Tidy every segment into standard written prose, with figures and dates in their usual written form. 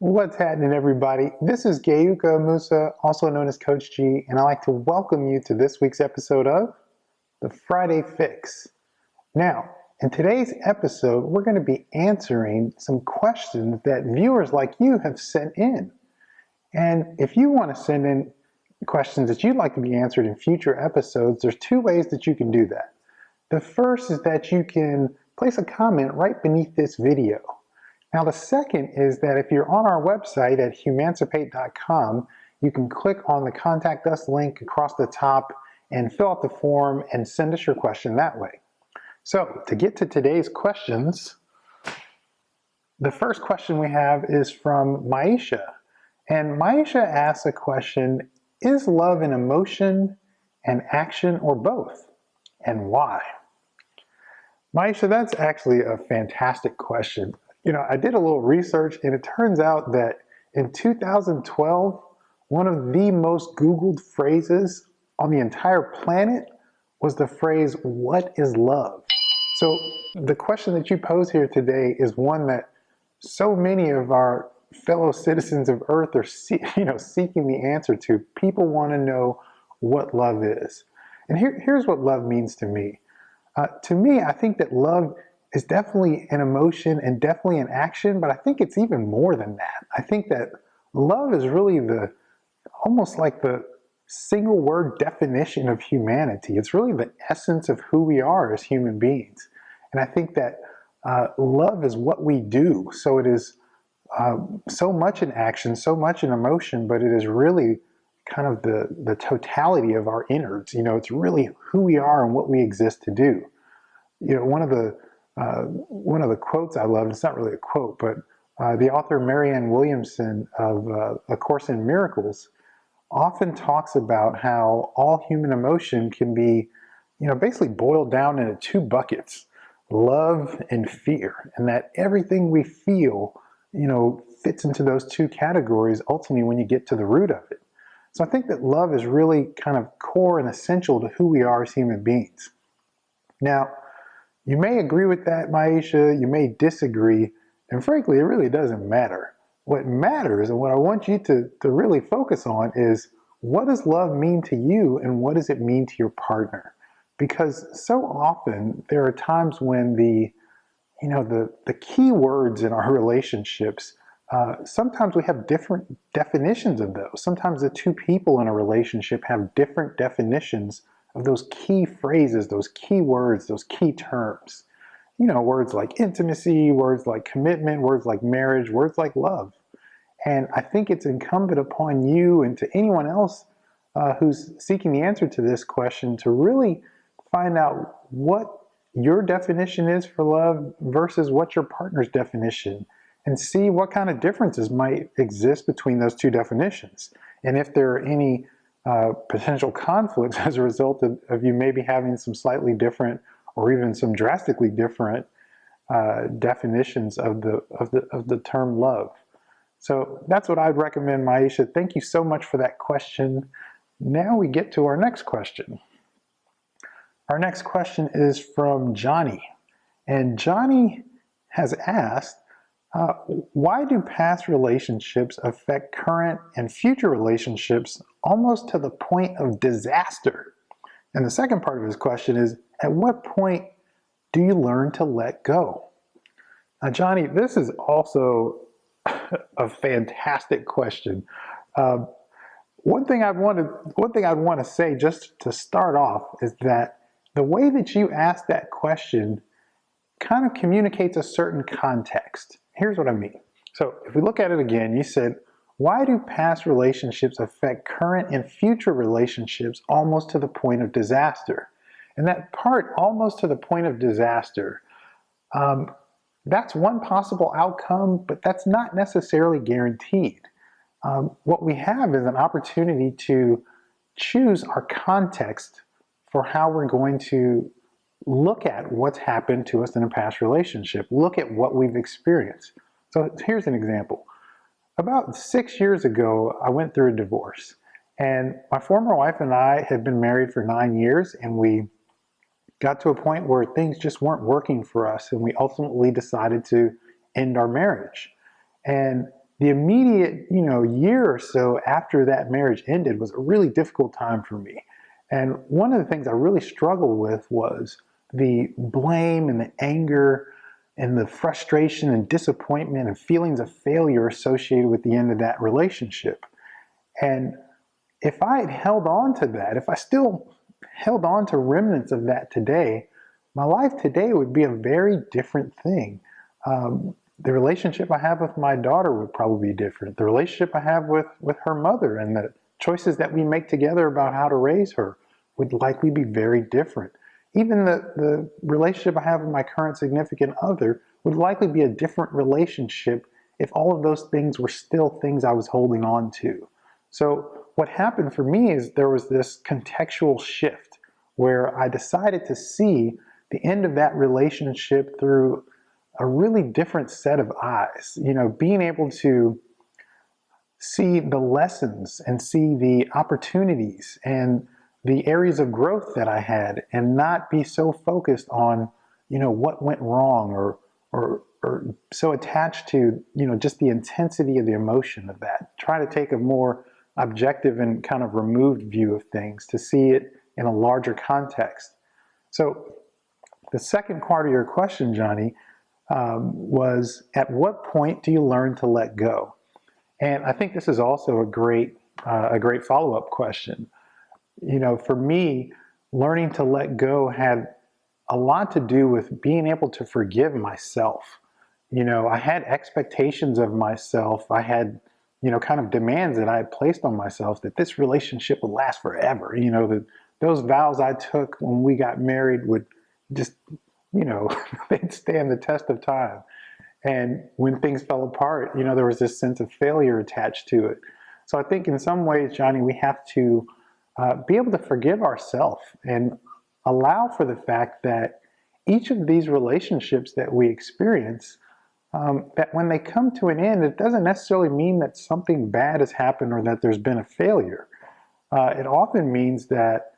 What's happening, everybody? This is Gayuka Musa, also known as Coach G, and I'd like to welcome you to this week's episode of the Friday Fix. Now, in today's episode, we're going to be answering some questions that viewers like you have sent in. And if you want to send in questions that you'd like to be answered in future episodes, there's two ways that you can do that. The first is that you can place a comment right beneath this video. Now, the second is that if you're on our website at humancipate.com, you can click on the Contact Us link across the top and fill out the form and send us your question that way. So, to get to today's questions, the first question we have is from Maisha. And Maisha asks a question, is love an emotion, an action, or both? And why? Maisha, that's actually a fantastic question. I did a little research and it turns out that in 2012, one of the most Googled phrases on the entire planet was the phrase, "What is love?" So the question that you pose here today is one that so many of our fellow citizens of Earth are seeking the answer to. People want to know what love is. And here's what love means to me. To me, I think that love is definitely an emotion and definitely an action, but I think it's even more than that. I think that love is really almost like the single word definition of humanity. It's really the essence of who we are as human beings. And I think that love is what we do. So it is so much an action, so much an emotion, but it is really kind of the totality of our innards. It's really who we are and what we exist to do. One of the quotes I love, it's not really a quote, but the author Marianne Williamson of A Course in Miracles often talks about how all human emotion can be, basically boiled down into two buckets, love and fear, and that everything we feel, fits into those two categories ultimately when you get to the root of it. So I think that love is really kind of core and essential to who we are as human beings. Now, you may agree with that, Maisha, you may disagree, and frankly, it really doesn't matter. What matters, and what I want you to really focus on, is what does love mean to you and what does it mean to your partner? Because so often there are times when the key words in our relationships, sometimes we have different definitions of those. Sometimes the two people in a relationship have different definitions of those key phrases, those key words, those key terms. Words like intimacy, words like commitment, words like marriage, words like love. And I think it's incumbent upon you and to anyone else who's seeking the answer to this question to really find out what your definition is for love versus what your partner's definition, and see what kind of differences might exist between those two definitions. And if there are any potential conflicts as a result of you maybe having some slightly different or even some drastically different definitions of the term love. So that's what I'd recommend, Maisha. Thank you so much for that question. Now we get to our next question. Our next question is from Johnny. And Johnny has asked, why do past relationships affect current and future relationships almost to the point of disaster? And the second part of his question is, at what point do you learn to let go? Now, Johnny, this is also a fantastic question. One thing I'd want to say just to start off is that the way that you asked that question kind of communicates a certain context. Here's what I mean. So if we look at it again, you said, why do past relationships affect current and future relationships almost to the point of disaster? And that part, almost to the point of disaster, that's one possible outcome, but that's not necessarily guaranteed. What we have is an opportunity to choose our context for how we're going to look at what's happened to us in a past relationship, look at what we've experienced. So here's an example. About 6 years ago, I went through a divorce, and my former wife and I had been married for 9 years, and we got to a point where things just weren't working for us, and we ultimately decided to end our marriage. And the immediate, year or so after that marriage ended was a really difficult time for me. And one of the things I really struggled with was the blame and the anger and the frustration and disappointment and feelings of failure associated with the end of that relationship. And if I had held on to that, if I still held on to remnants of that today, my life today would be a very different thing. The relationship I have with my daughter would probably be different. The relationship I have with her mother and the choices that we make together about how to raise her would likely be very different. Even the relationship I have with my current significant other would likely be a different relationship if all of those things were still things I was holding on to. So what happened for me is there was this contextual shift where I decided to see the end of that relationship through a really different set of eyes. Being able to see the lessons and see the opportunities and the areas of growth that I had, and not be so focused on, what went wrong, or so attached to, just the intensity of the emotion of that. Try to take a more objective and kind of removed view of things to see it in a larger context. So the second part of your question, Johnny, was at what point do you learn to let go? And I think this is also a great follow-up question. For me, learning to let go had a lot to do with being able to forgive myself. I had expectations of myself. I had, kind of demands that I had placed on myself that this relationship would last forever. That those vows I took when we got married would just, they'd stand the test of time. And when things fell apart, there was this sense of failure attached to it. So I think in some ways, Johnny, we have to be able to forgive ourselves and allow for the fact that each of these relationships that we experience, that when they come to an end, it doesn't necessarily mean that something bad has happened or that there's been a failure. It often means that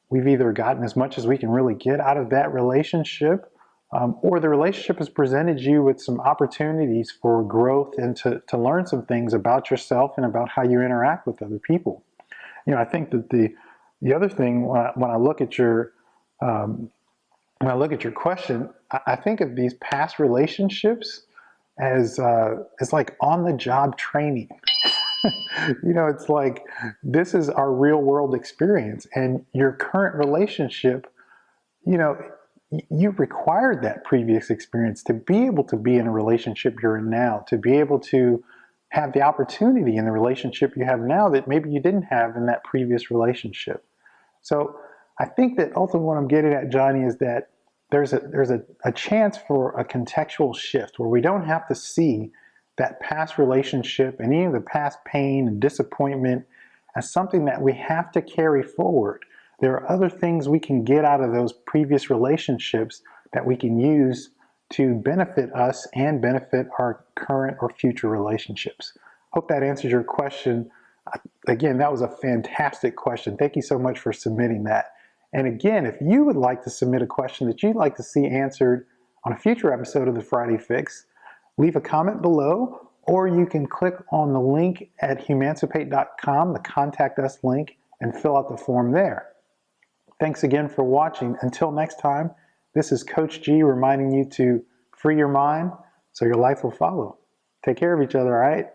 we've either gotten as much as we can really get out of that relationship, or the relationship has presented you with some opportunities for growth and to learn some things about yourself and about how you interact with other people. I think that the other thing when I look at your question, I think of these past relationships as like on-the-job training. It's like this is our real-world experience, and your current relationship, you required that previous experience to be able to be in a relationship you're in now, to be able to have the opportunity in the relationship you have now that maybe you didn't have in that previous relationship. So I think that ultimately what I'm getting at, Johnny, is that there's a chance for a contextual shift where we don't have to see that past relationship and even the past pain and disappointment as something that we have to carry forward. There are other things we can get out of those previous relationships that we can use to benefit us and benefit our current or future relationships. Hope that answers your question. Again, that was a fantastic question. Thank you so much for submitting that. And again, if you would like to submit a question that you'd like to see answered on a future episode of the Friday Fix, leave a comment below, or you can click on the link at humancipate.com, the Contact Us link, and fill out the form there. Thanks again for watching. Until next time, this is Coach G reminding you to free your mind so your life will follow. Take care of each other, all right?